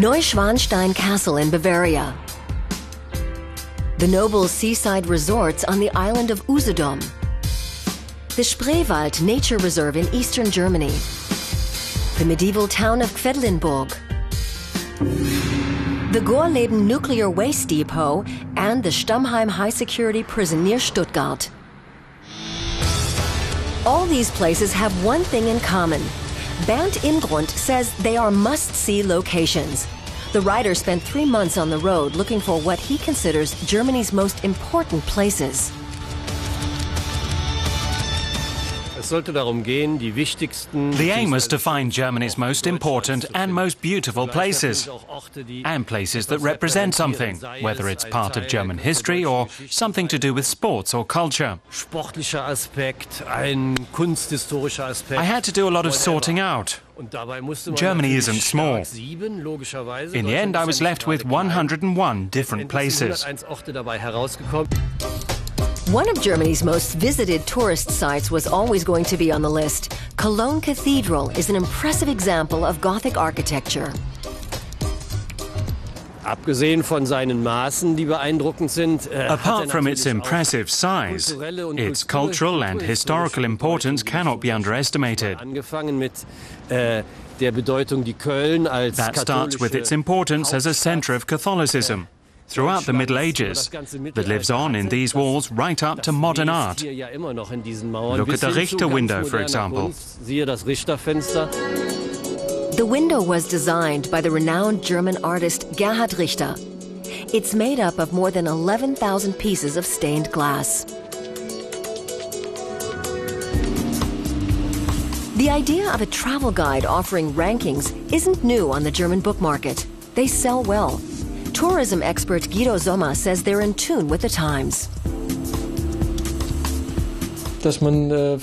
Neuschwanstein Castle in Bavaria. The noble seaside resorts on the island of Usedom. The Spreewald Nature Reserve in eastern Germany. The medieval town of Quedlinburg. The Gorleben Nuclear Waste Depot and the Stammheim High Security Prison near Stuttgart. All these places have one thing in common. Bernd Imgrund says they are must-see locations. The writer spent 3 months on the road looking for what he considers Germany's most important places. The aim was to find Germany's most important and most beautiful places, and places that represent something, whether it's part of German history or something to do with sports or culture. I had to do a lot of sorting out. Germany isn't small. In the end, I was left with 101 different places. One of Germany's most visited tourist sites was always going to be on the list. Cologne Cathedral is an impressive example of Gothic architecture. Apart from its impressive size, its cultural and historical importance cannot be underestimated. That starts with its importance as a center of Catholicism throughout the Middle Ages, that lives on in these walls right up to modern art. Look at the Richter window, for example. The window was designed by the renowned German artist Gerhard Richter. It's made up of more than 11,000 pieces of stained glass. The idea of a travel guide offering rankings isn't new on the German book market. They sell well. Tourism expert Guido Sommer says they're in tune with the times.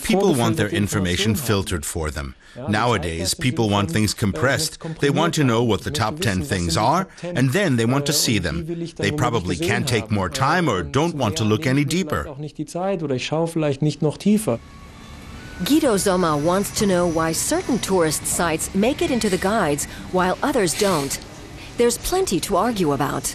People want their information filtered for them. Nowadays, people want things compressed. They want to know what the top 10 things are, and then they want to see them. They probably can't take more time or don't want to look any deeper. Guido Sommer wants to know why certain tourist sites make it into the guides while others don't. There's plenty to argue about.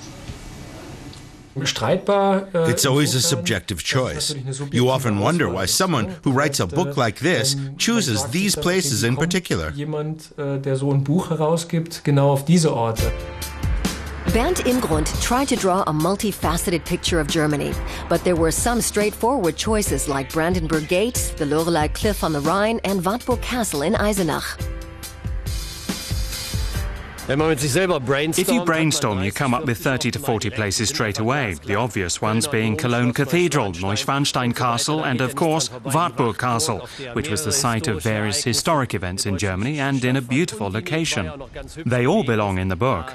It's always a subjective choice. You often wonder why someone who writes a book like this chooses these places in particular. Bernd Imgrund tried to draw a multifaceted picture of Germany, but there were some straightforward choices like Brandenburg Gate, the Lorelei Cliff on the Rhine, and Wartburg Castle in Eisenach. If you brainstorm, you come up with 30 to 40 places straight away, the obvious ones being Cologne Cathedral, Neuschwanstein Castle, and of course Wartburg Castle, which was the site of various historic events in Germany and in a beautiful location. They all belong in the book.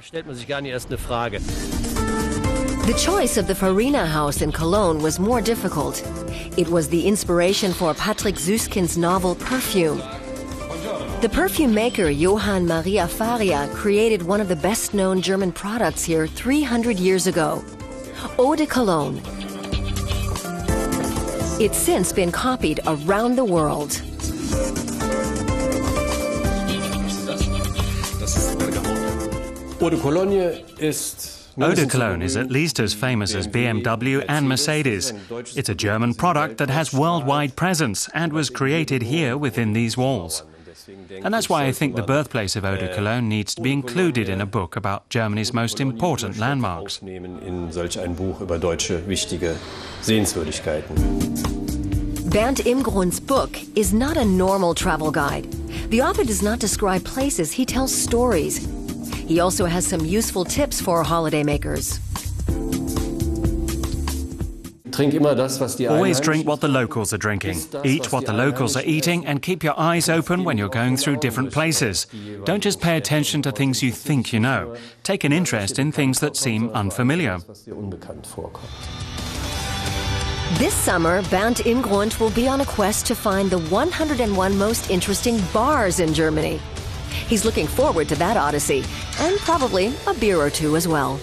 The choice of the Farina House in Cologne was more difficult. It was the inspiration for Patrick Süskind's novel Perfume. The perfume maker Johann Maria Faria created one of the best-known German products here 300 years ago, Eau de Cologne. It's since been copied around the world. Eau de Cologne is at least as famous as BMW and Mercedes. It's a German product that has worldwide presence and was created here within these walls. And that's why I think the birthplace of Eau de Cologne needs to be included in a book about Germany's most important landmarks. Bernd Imgrund's book is not a normal travel guide. The author does not describe places, he tells stories. He also has some useful tips for holidaymakers. Always drink what the locals are drinking. Eat what the locals are eating and keep your eyes open when you're going through different places. Don't just pay attention to things you think you know. Take an interest in things that seem unfamiliar. This summer, Bernd Imgrund will be on a quest to find the 101 most interesting bars in Germany. He's looking forward to that odyssey, and probably a beer or two as well.